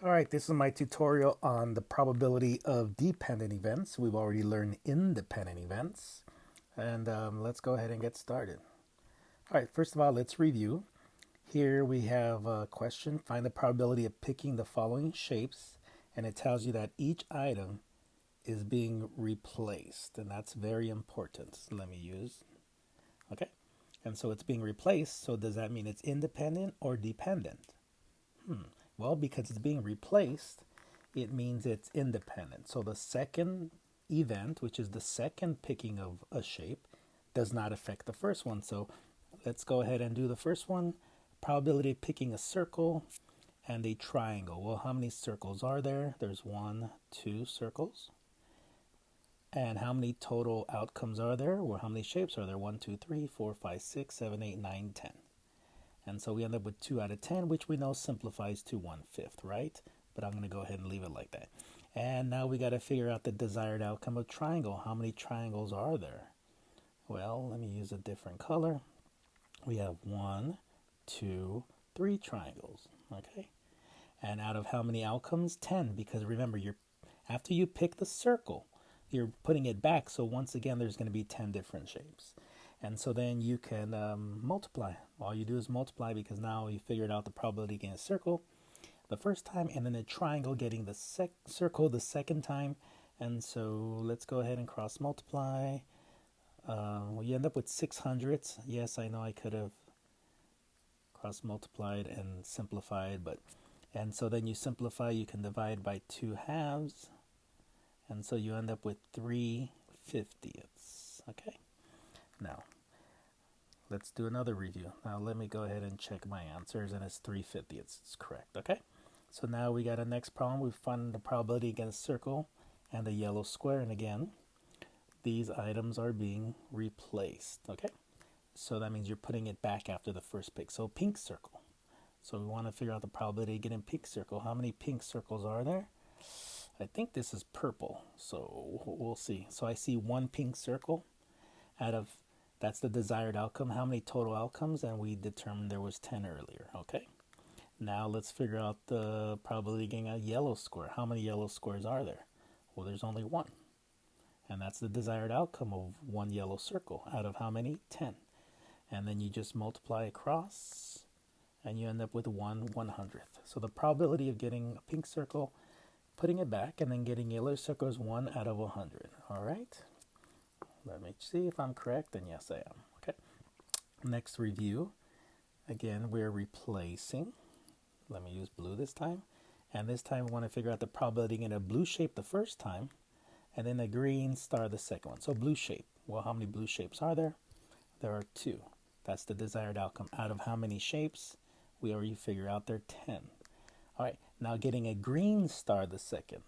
All right, this is my tutorial on the probability of dependent events. We've already learned independent events. And let's go ahead and get started. All right, first of all, let's review. Here we have a question. Find the probability of picking the following shapes. And it tells you that each item is being replaced. And that's very important. So let me use. Okay. And so it's being replaced. So does that mean it's independent or dependent? Well, because it's being replaced, it means it's independent. So the second event, which is the second picking of a shape, does not affect the first one. So let's go ahead and do the first one. Probability of picking a circle and a triangle. Well, how many circles are there? There's 1, 2 circles. And how many total outcomes are there? Or how many shapes are there? 1, 2, 3, 4, 5, 6, 7, 8, 9, 10. And so we end up with 2 out of 10, which we know simplifies to 1/5, right? But I'm going to go ahead and leave it like that. And now we got to figure out the desired outcome of triangle. How many triangles are there? Well, let me use a different color. We have 1, 2, 3 triangles, okay? And out of how many outcomes? 10, because remember, after you pick the circle, you're putting it back. So once again, there's going to be 10 different shapes. And so then you can multiply. All you do is multiply because now you figured out the probability getting a circle the first time and then a triangle getting the circle the second time. And so let's go ahead and cross multiply. Well, you end up with 600s. Yes, I know I could have cross multiplied and simplified, and so then you simplify, you can divide by 2 halves. And so you end up with 3/50ths. Okay. Now, let's do another review. Now, let me go ahead and check my answers, and it's 3/50. It's correct, okay? So now we got a next problem. We find the probability against circle and the yellow square, and again, these items are being replaced, okay? So that means you're putting it back after the first pick. So pink circle. So we want to figure out the probability of getting pink circle. How many pink circles are there? I think this is purple, so we'll see. So I see 1 pink circle out of, that's the desired outcome. How many total outcomes? And we determined there was 10 earlier, okay? Now let's figure out the probability of getting a yellow square. How many yellow squares are there? Well, there's only 1. And that's the desired outcome of 1 yellow circle out of how many? 10. And then you just multiply across and you end up with 1/100th. So the probability of getting a pink circle, putting it back, and then getting yellow circle is 1 out of 100. All right. Let me see if I'm correct, and yes, I am. Okay. Next review. Again, we're replacing. Let me use blue this time. And this time we want to figure out the probability in a blue shape the first time, and then a green star the second one. So blue shape. Well, how many blue shapes are there? There are 2. That's the desired outcome. Out of how many shapes? We already figured out there are 10. All right. Now getting a green star the second.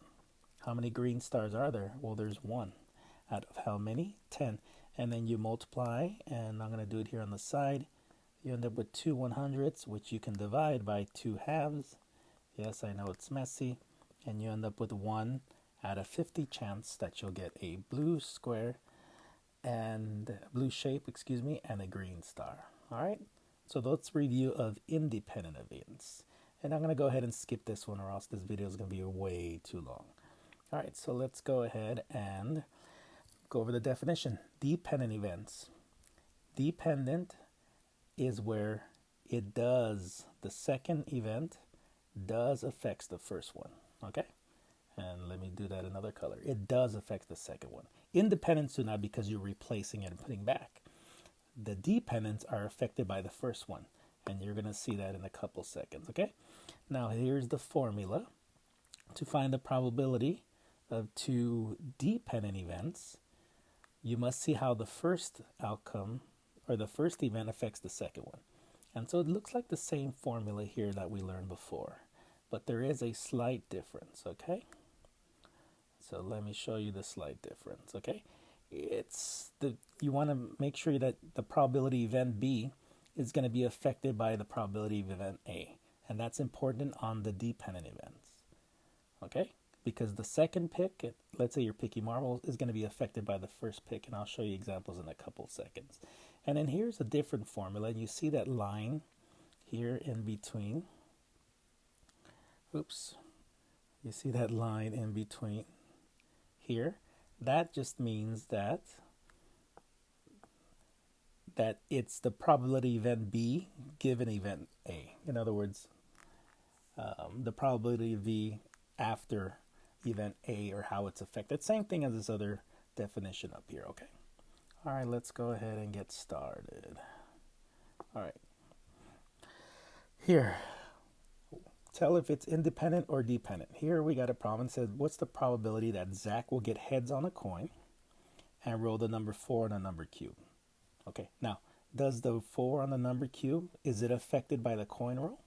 How many green stars are there? Well, there's 1. Out of how many? 10. And then you multiply, and I'm going to do it here on the side. You end up with 2/100ths, which you can divide by 2 halves. Yes, I know it's messy. And you end up with 1 out of 50 chance that you'll get a blue square and blue shape, and a green star. All right. So that's review of independent events. And I'm going to go ahead and skip this one, or else this video is going to be way too long. All right. So let's go ahead and go over the definition. Dependent events. Dependent is where the second event does affects the first one. Okay? And let me do that another color. It does affect the second one. Independents do not, because you're replacing it and putting back. The dependents are affected by the first one. And you're going to see that in a couple seconds. Okay? Now here's the formula to find the probability of 2 dependent events. You must see how the first outcome or the first event affects the second one. And so it looks like the same formula here that we learned before, but there is a slight difference, okay? So let me show you the slight difference, okay? You want to make sure that the probability event B is going to be affected by the probability of event A, and that's important on the dependent events, okay? Because the second pick, let's say you're picking marbles, is going to be affected by the first pick, and I'll show you examples in a couple seconds. And then here's a different formula, and you see that line here in between. Oops. You see that line in between here? That just means that it's the probability event B given event A. In other words, the probability of V after event A, or how it's affected. Same thing as this other definition up here, okay? All right, let's go ahead and get started. All right. Here, tell if it's independent or dependent. Here we got a problem. It says, what's the probability that Zach will get heads on a coin and roll the number 4 on a number cube? Okay, now, does the 4 on the number cube, is it affected by the coin roll?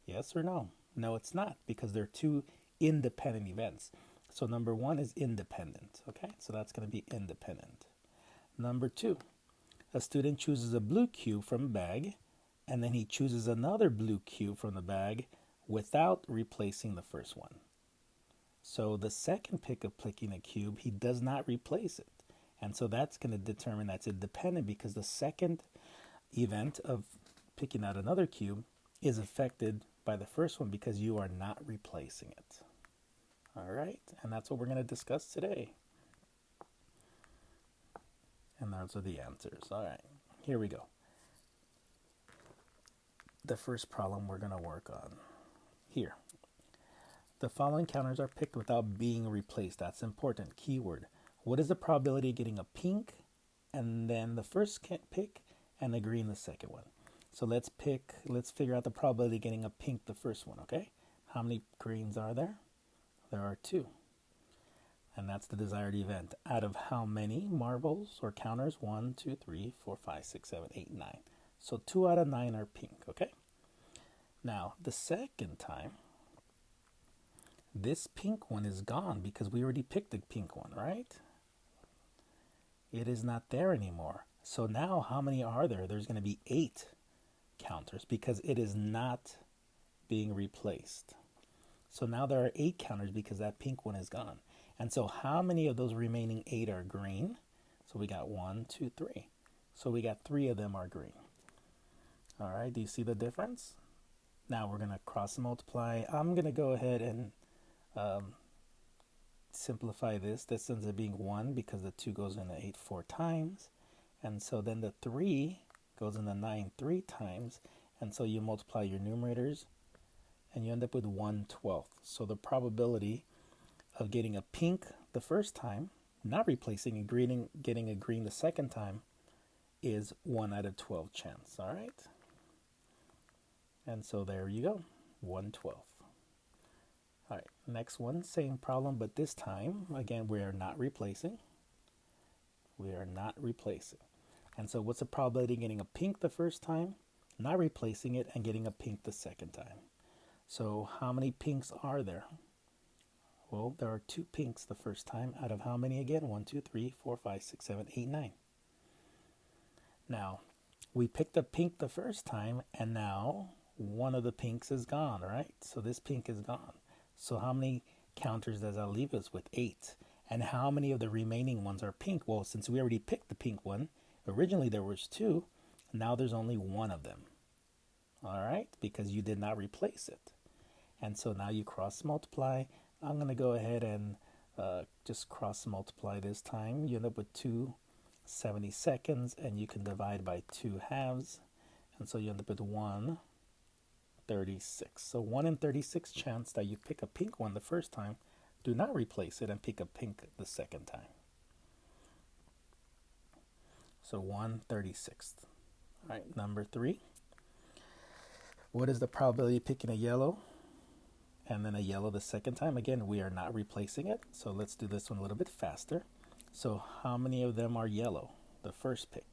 Yes or no? No, it's not, because they're two independent events. So number 1 is independent, okay? So that's going to be independent. Number 2, a student chooses a blue cube from a bag, and then he chooses another blue cube from the bag without replacing the first one. So the second pick of picking a cube, he does not replace it. And so that's going to determine that's independent, because the second event of picking out another cube is affected by the first one because you are not replacing it. All right, and that's what we're going to discuss today. And those are the answers. All right, here we go. The first problem we're going to work on here. The following counters are picked without being replaced. That's important. Keyword. What is the probability of getting a pink and then the first pick and a green the second one? So let's figure out the probability of getting a pink the first one, okay? How many greens are there? There are 2. And that's the desired event. Out of how many marbles or counters? 1, 2, 3, 4, 5, 6, 7, 8, 9. So 2 out of 9 are pink, okay? Now, the second time, this pink one is gone because we already picked the pink one, right? It is not there anymore. So now how many are there? There's going to be 8 counters because it is not being replaced. So now there are 8 counters because that pink one is gone. And so how many of those remaining 8 are green? So we got 1, 2, 3. So we got 3 of them are green. All right, do you see the difference? Now we're going to cross multiply. I'm going to go ahead and simplify this. This ends up being 1 because the 2 goes into 8 4 times. And so then the 3 goes into 9 3 times. And so you multiply your numerators and you end up with 1/12. So the probability of getting a pink the first time, not replacing a green, getting a green the second time, is 1 out of 12 chance. All right. And so there you go, 1/12. All right, next one, same problem, but this time, again, we are not replacing. We are not replacing. And so what's the probability of getting a pink the first time, not replacing it, and getting a pink the second time? So how many pinks are there? Well, there are 2 pinks the first time out of how many again? 1, 2, 3, 4, 5, 6, 7, 8, 9. Now, we picked a pink the first time, and now one of the pinks is gone, right? So this pink is gone. So how many counters does that leave us with? 8. And how many of the remaining ones are pink? Well, since we already picked the pink one, originally there was 2, now there's only 1 of them. All right, because you did not replace it. And so now you cross multiply. I'm going to go ahead and just cross multiply this time. You end up with 2 70-seconds, and you can divide by 2 halves. And so you end up with 1/36. So 1 in 36 chance that you pick a pink one the first time. Do not replace it and pick a pink the second time. So 1/36. All right, number 3. What is the probability of picking a yellow and then a yellow the second time? Again, we are not replacing it. So let's do this one a little bit faster. So how many of them are yellow? The first pick,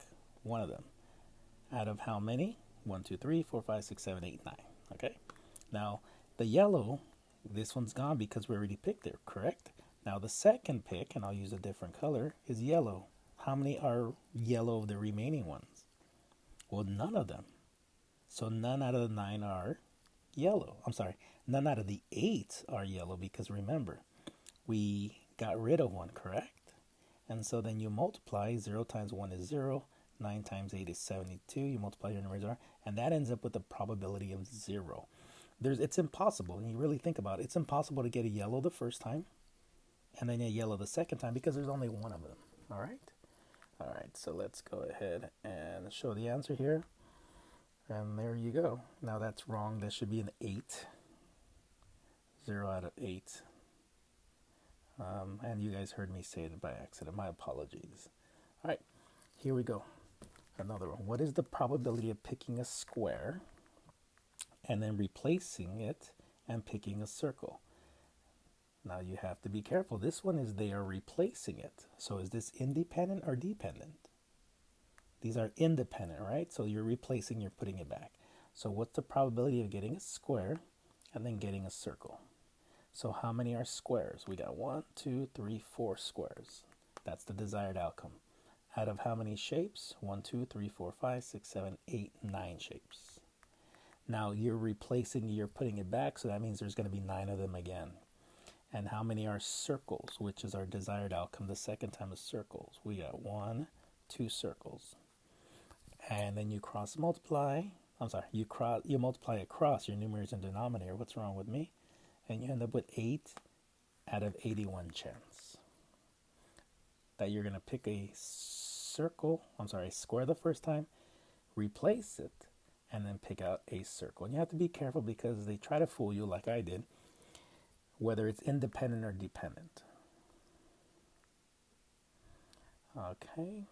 1 of them. Out of how many? 1, 2, 3, 4, 5, 6, 7, 8, 9. Okay. Now, the yellow, this one's gone because we already picked it, correct? Now, the second pick, and I'll use a different color, is yellow. How many are yellow of the remaining ones? Well, none of them. So none out of the 9 are yellow. I'm sorry, none out of the 8 are yellow because remember, we got rid of 1, correct? And so then you multiply, 0 times 1 is 0, 9 times 8 is 72, you multiply your numbers, and that ends up with a probability of 0. It's impossible. When you really think about it, it's impossible to get a yellow the first time and then a yellow the second time because there's only one of them. All right. All right. So let's go ahead and show the answer here. And there you go. Now that's wrong. That should be an 8. 0 out of 8. And you guys heard me say it by accident. My apologies. All right. Here we go. Another one. What is the probability of picking a square and then replacing it and picking a circle? Now you have to be careful. This one is they are replacing it. So is this independent or dependent? These are independent, right? So you're replacing, you're putting it back. So what's the probability of getting a square and then getting a circle? So how many are squares? We got 1, 2, 3, 4 squares. That's the desired outcome. Out of how many shapes? 1, 2, 3, 4, 5, 6, 7, 8, 9 shapes. Now you're replacing, you're putting it back, so that means there's going to be 9 of them again. And how many are circles, which is our desired outcome? The second time is circles. We got 1, 2 circles. And then you cross multiply. You multiply across your numerators and denominator. What's wrong with me? And you end up with 8 out of 81 chance that you're going to pick a square the first time, replace it, and then pick out a circle. And you have to be careful because they try to fool you like I did, whether it's independent or dependent. Okay.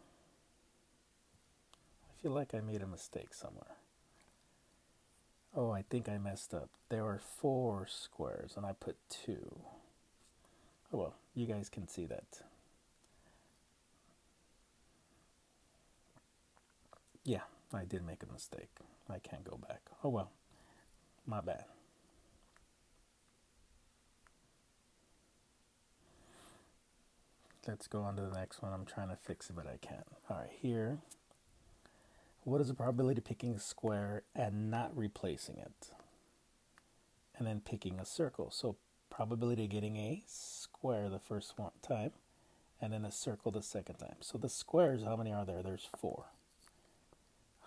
I feel like I made a mistake somewhere. Oh, I think I messed up. There were 4 squares and I put 2. Oh well, you guys can see that. Yeah, I did make a mistake. I can't go back. Oh well, my bad. Let's go on to the next one. I'm trying to fix it, but I can't. All right, here. What is the probability of picking a square and not replacing it? And then picking a circle. So probability of getting a square the first time and then a circle the second time. So the squares, how many are there? There's 4.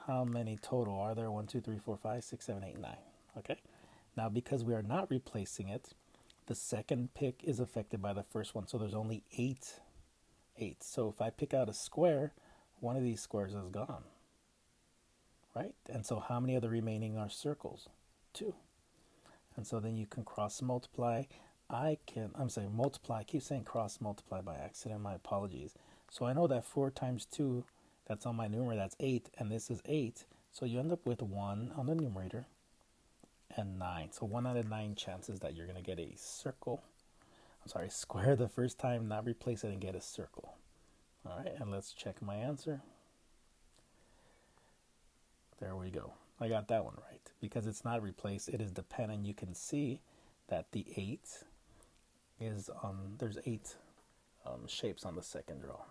How many total are there? 1, 2, 3, 4, 5, 6, 7, 8, 9. Okay. Now because we are not replacing it, the second pick is affected by the first one. So there's only 8. So if I pick out a square, one of these squares is gone. Right? And so how many of the remaining are circles? 2. And so then you can cross multiply. Multiply. I keep saying cross multiply by accident. My apologies. So I know that 4 times 2, that's on my numerator, that's 8. And this is 8. So you end up with 1 on the numerator and 9. So 1 out of 9 chances that you're going to get a square the first time, not replace it, and get a circle. All right, and let's check my answer. There we go. I got that one right. Because it's not replaced, it is dependent. You can see that the 8 is, there's 8 shapes on the second row.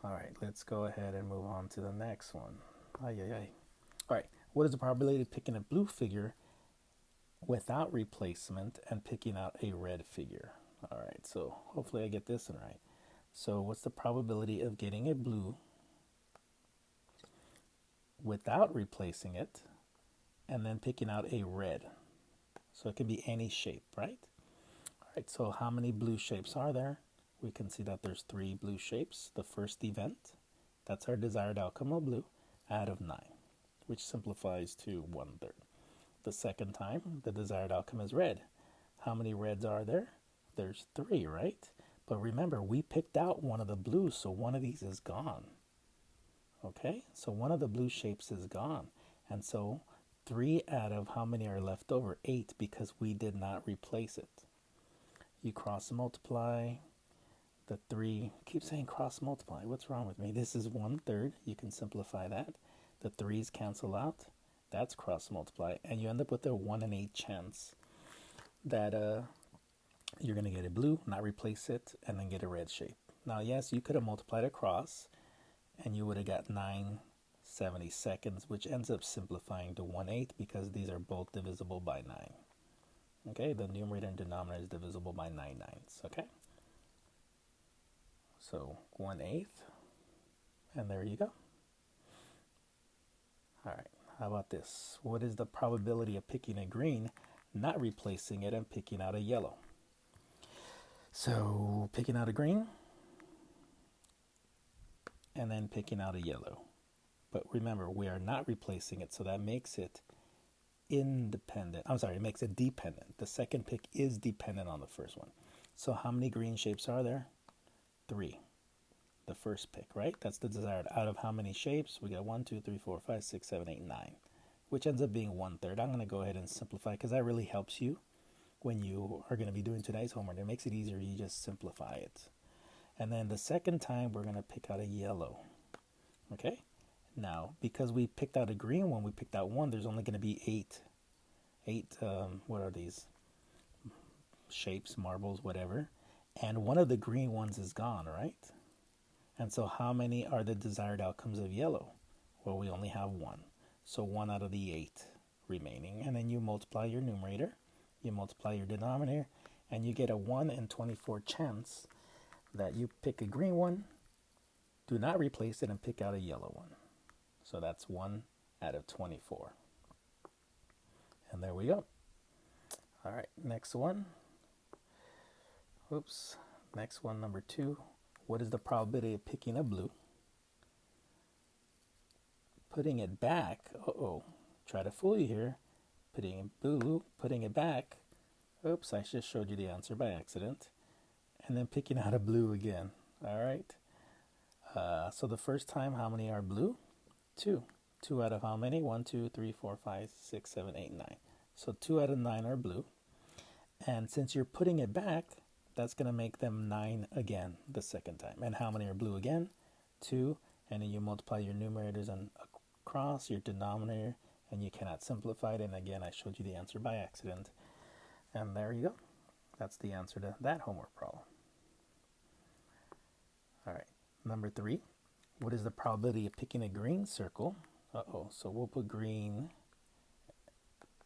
All right, let's go ahead and move on to the next one. All right, what is the probability of picking a blue figure without replacement and picking out a red figure? All right, so hopefully I get this one right. So what's the probability of getting a blue without replacing it and then picking out a red? So it can be any shape, right? All right, so how many blue shapes are there? We can see that there's 3 blue shapes. The first event, that's our desired outcome of blue, out of 9, which simplifies to 1/3. The second time, the desired outcome is red. How many reds are there? There's 3, right? But remember, we picked out one of the blues, so one of these is gone. Okay, so one of the blue shapes is gone. And so 3 out of how many are left over? 8, because we did not replace it. You cross multiply. The 3, keep saying cross multiply. What's wrong with me? This is 1/3. You can simplify that. The 3's cancel out. That's cross multiply. And you end up with a 1 in 8 chance that you're going to get a blue, not replace it, and then get a red shape. Now, yes, you could have multiplied across, and you would have got 9/72, which ends up simplifying to 1/8 because these are both divisible by 9. Okay, the numerator and denominator is divisible by 9 9s. Okay, so 1/8, and there you go. All right, How about this? What is the probability of picking a green, not replacing it, and picking out a yellow? So picking out a green and then picking out a yellow. But remember, we are not replacing it, so that makes it independent. I'm sorry, it makes it dependent. The second pick is dependent on the first one. So how many green shapes are there? 3. The first pick, right? That's the desired. Out of how many shapes? We got 1, 2, 3, 4, 5, 6, 7, 8, 9, which ends up being 1/3. I'm going to go ahead and simplify because that really helps you when you are going to be doing today's homework. It makes it easier. You just simplify it. And then the second time, we're going to pick out a yellow. Okay? Now, because we picked out a green one, we picked out 1, there's only going to be 8. What are these? Shapes, marbles, whatever. And one of the green ones is gone, right? And so how many are the desired outcomes of yellow? Well, we only have 1. So 1 out of the 8 remaining. And then you multiply your numerator, you multiply your denominator, and you get a 1 in 24 chance that you pick a green one, do not replace it, and pick out a yellow one. So that's 1 out of 24. And there we go. All right, next one. Oops. Next one, number 2. What is the probability of picking a blue? Putting it back. Try to fool you here. Putting blue, putting it back. Oops, I just showed you the answer by accident. And then picking out a blue again. All right. So the first time, how many are blue? 2. 2 out of how many? 1, 2, 3, 4, 5, 6, 7, 8, 9. So 2 out of 9 are blue. And since you're putting it back, that's going to make them 9 again the second time. And how many are blue again? 2. And then you multiply your numerators and across your denominator, and you cannot simplify it. And again, I showed you the answer by accident. And there you go. That's the answer to that homework problem. All right, number 3. What is the probability of picking a green circle? So we'll put green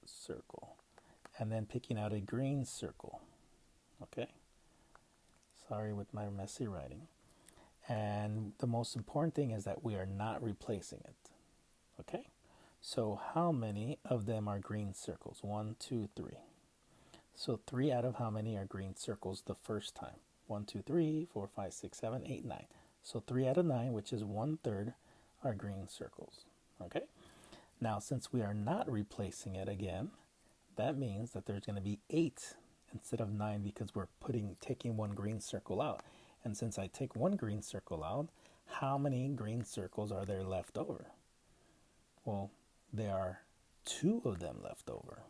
circle. And then picking out a green circle. Okay. Sorry with my messy writing. And the most important thing is that we are not replacing it. Okay. So how many of them are green circles? 1, 2, 3. So 3 out of how many are green circles the first time? 1, 2, 3, 4, 5, 6, 7, 8, 9. So 3 out of 9, which is 1/3, are green circles. Okay. Now, since we are not replacing it again, that means that there's going to be 8 instead of 9 because we're taking one green circle out. And since I take one green circle out, how many green circles are there left over? Well, there are 2 of them left over.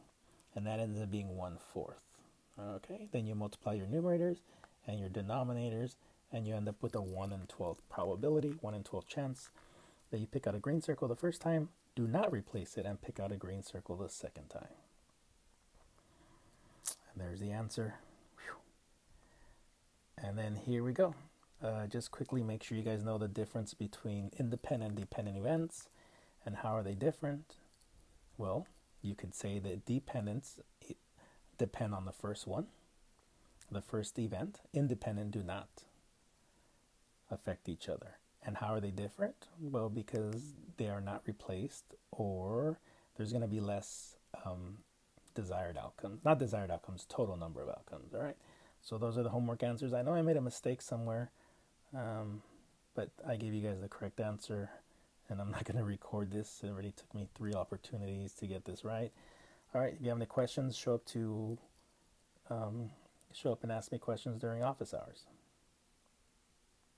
And that ends up being 1/4. Okay, then you multiply your numerators and your denominators, and you end up with a 1 in 12 probability, 1 in 12 chance that you pick out a green circle the first time, do not replace it, and pick out a green circle the second time. And there's the answer. Whew. And then here we go. Just quickly make sure you guys know the difference between independent and dependent events and how are they different. Well, you could say that dependents depend on the first one, the first event. Independent do not affect each other. And how are they different? Well, because they are not replaced, or there's going to be less desired outcomes. Not desired outcomes, total number of outcomes. All right. So those are the homework answers. I know I made a mistake somewhere, but I gave you guys the correct answer, and I'm not going to record this. It already took me 3 opportunities to get this right. All right. If you have any questions, show up and ask me questions during office hours.